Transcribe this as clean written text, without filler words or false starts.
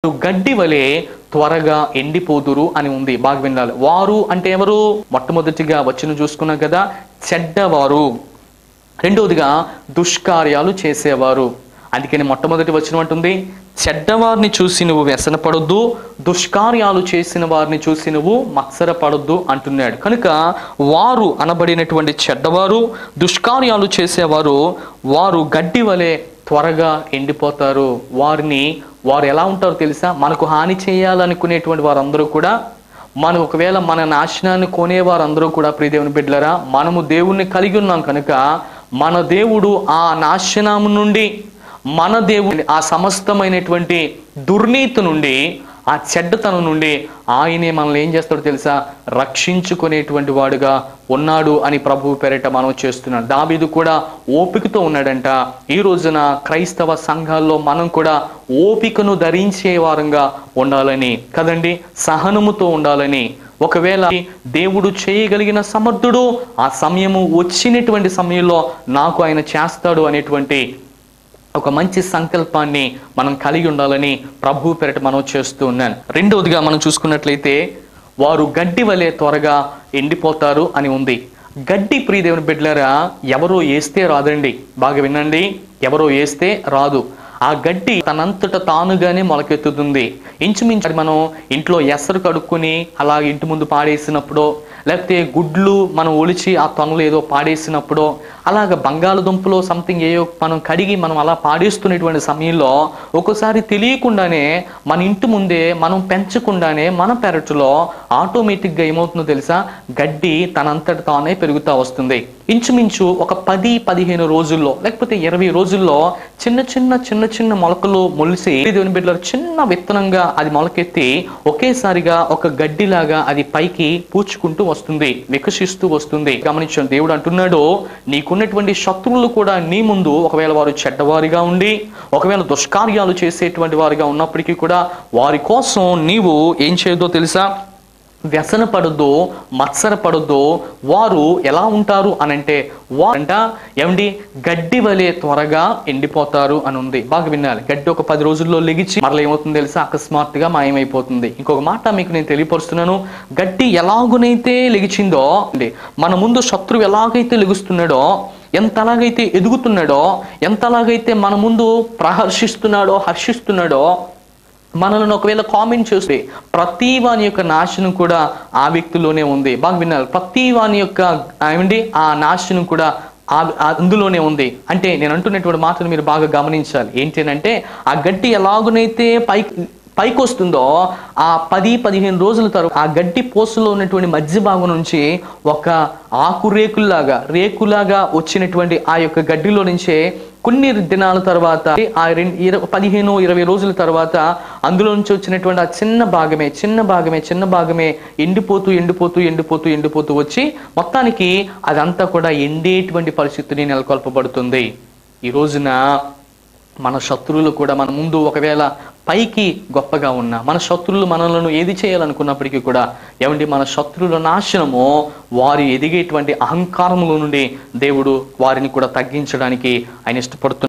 గడ్డి వలె త్వరగా ఎండిపోదురు అని ఉంది. బాగా వినాలి. వారు అంటే ఎవరు? మొట్టమొదటిగా వచనం చూసుకున్నాం కదా, చెడ్డవారు. రెండవదిగా దుష్కార్యాలు చేసేవారు. అందుకని మొట్టమొదటి వచనం అంటుంది, చెడ్డవారిని చూసి నువ్వు వ్యసనపడొద్దు, దుష్కార్యాలు చేసిన వారిని చూసి నువ్వు మత్సరపడొద్దు అంటున్నాడు. కనుక వారు అనబడినటువంటి చెడ్డవారు, దుష్కార్యాలు చేసేవారు, వారు గడ్డి వలె త్వరగా ఎండిపోతారు. వారు ఎలా ఉంటారో తెలుసా? మనకు హాని చేయాలనుకునేటువంటి వారందరూ కూడా, మనం ఒకవేళ మన నాశనాన్ని కొనేవారందరూ కూడా, ప్రియ దేవుని బిడ్డలారా, మనము దేవుణ్ణి కలిగి ఉన్నాం కనుక మన దేవుడు ఆ నాశనం నుండి, మన దేవుని ఆ సమస్తమైనటువంటి దుర్నీతి నుండి, ఆ చెడ్డతనం నుండి ఆయనే మనల్ని ఏం చేస్తాడో తెలుసా? రక్షించుకునేటువంటి వాడుగా ఉన్నాడు అని ప్రభువు పేరిట మనం చేస్తున్నాడు. దావీదు కూడా ఓపికతో ఉన్నాడంట. ఈ రోజున క్రైస్తవ సంఘాల్లో మనం కూడా ఓపికను ధరించే వారంగా ఉండాలని కదండి, సహనముతో ఉండాలని. ఒకవేళ దేవుడు చేయగలిగిన సమర్థుడు, ఆ సమయము వచ్చినటువంటి సమయంలో నాకు ఆయన చేస్తాడు అనేటువంటి ఒక మంచి సంకల్పాన్ని మనం కలిగి ఉండాలని ప్రభు పేరిట మనం చేస్తూ ఉన్నాను. రెండవదిగా మనం చూసుకున్నట్లయితే, వారు గడ్డి వలె త్వరగా ఎండిపోతారు అని ఉంది. గడ్డి, ప్రియ దేవుని బిడ్డలారా, ఎవరో వేస్తే రాదండి. బాగా వినండి, ఎవరో వేస్తే రాదు. ఆ గడ్డి తనంతట తానుగానే మొలకెత్తుతుంది. ఇంచుమించు మనం ఇంట్లో ఎసరు కడుక్కొని అలా ఇంటి ముందు పాడేసినప్పుడు, లేకపోతే గుడ్లు మనం ఒలిచి ఆ తొనలు ఏదో పాడేసినప్పుడు, అలాగ బంగాళదుంపలో సంథింగ్ ఏయో మనం కడిగి మనం అలా పాడేస్తున్నటువంటి సమయంలో ఒక్కోసారి తెలియకుండానే మన ఇంటి ముందే మనం పెంచకుండానే మన పెరటులో ఆటోమేటిక్గా ఏమవుతుందో తెలుసా? గడ్డి తనంతట తానే పెరుగుతూ వస్తుంది. ఇంచుమించు ఒక 10-15 రోజుల్లో, లేకపోతే 20 రోజుల్లో చిన్న చిన్న మొలకలు మొలిసి, దేవుని బిడ్డలారా, చిన్న విత్తనంగా అది మొలకెత్తి ఒకేసారిగా ఒక గడ్డిలాగా అది పైకి పూచుకుంటూ వస్తుంది, వికసిస్తూ వస్తుంది. గమనించండి, దేవుడు అంటున్నాడు, నీకున్నటువంటి శత్రువులు కూడా నీ ముందు, ఒకవేళ వారు చెడ్డవారిగా ఉండి, ఒకవేళ దుష్కార్యాలు చేసేటువంటి వారిగా ఉన్నప్పటికీ కూడా, వారి కోసం నీవు ఏం చేయదో తెలుసా? వ్యసనపడొద్దు, మత్సరపడొద్దు. వారు ఎలా ఉంటారు అనంటే, వారంట ఏమండి, గడ్డి వలె త్వరగా ఎండిపోతారు అని ఉంది. బాగా వినాలి. గడ్డి ఒక 10 రోజుల్లో లెగిచి మరలా ఏమవుతుంది తెలుసా? అకస్మాత్తుగా మాయమైపోతుంది. ఇంకొక మాట మీకు నేను తెలియపరుస్తున్నాను. గడ్డి ఎలాగునైతే లెగిచిందో, మన ముందు శత్రువు ఎలాగైతే లెగుస్తున్నాడో, ఎంతలాగైతే ఎదుగుతున్నాడో, ఎంతలాగైతే మన ముందు ప్రహర్షిస్తున్నాడో, హర్షిస్తున్నాడో, మనల్ని ఒకవేళ కామెంట్ చేస్తే, ప్రతి వాని యొక్క నాశనం కూడా ఆ వ్యక్తిలోనే ఉంది. బాగా వినాలి. ప్రతి వాని యొక్క ఆ నాశనం కూడా అందులోనే ఉంది. అంటే నేను అంటున్నటువంటి మాటను మీరు బాగా గమనించాలి. ఏంటి అంటే, ఆ గడ్డి ఎలాగునైతే పైకి వస్తుందో, ఆ 10-15 రోజుల తర్వాత ఆ గడ్డి పోసులో ఉన్నటువంటి మధ్య భాగం నుంచి ఒక ఆకు రేకులాగా వచ్చినటువంటి ఆ యొక్క గడ్డిలో నుంచే కొన్ని దినాల తర్వాత, ఆ 15-20 రోజుల తర్వాత అందులో నుంచి వచ్చినటువంటి ఆ చిన్న భాగమే ఎండిపోతూ వచ్చి మొత్తానికి అదంతా కూడా ఎండేటువంటి పరిస్థితిని నెలకొల్పబడుతుంది. ఈ రోజున మన శత్రువులు కూడా మన ముందు ఒకవేళ పైకి గొప్పగా ఉన్నా, మన శత్రువులు మనలను ఏది చేయాలనుకున్నప్పటికీ కూడా, ఏమంటే మన శత్రువుల నాశనము వారి ఎదిగేటువంటి అహంకారముల నుండి దేవుడు వారిని కూడా తగ్గించడానికి ఆయన ఇష్టపడుతున్నారు.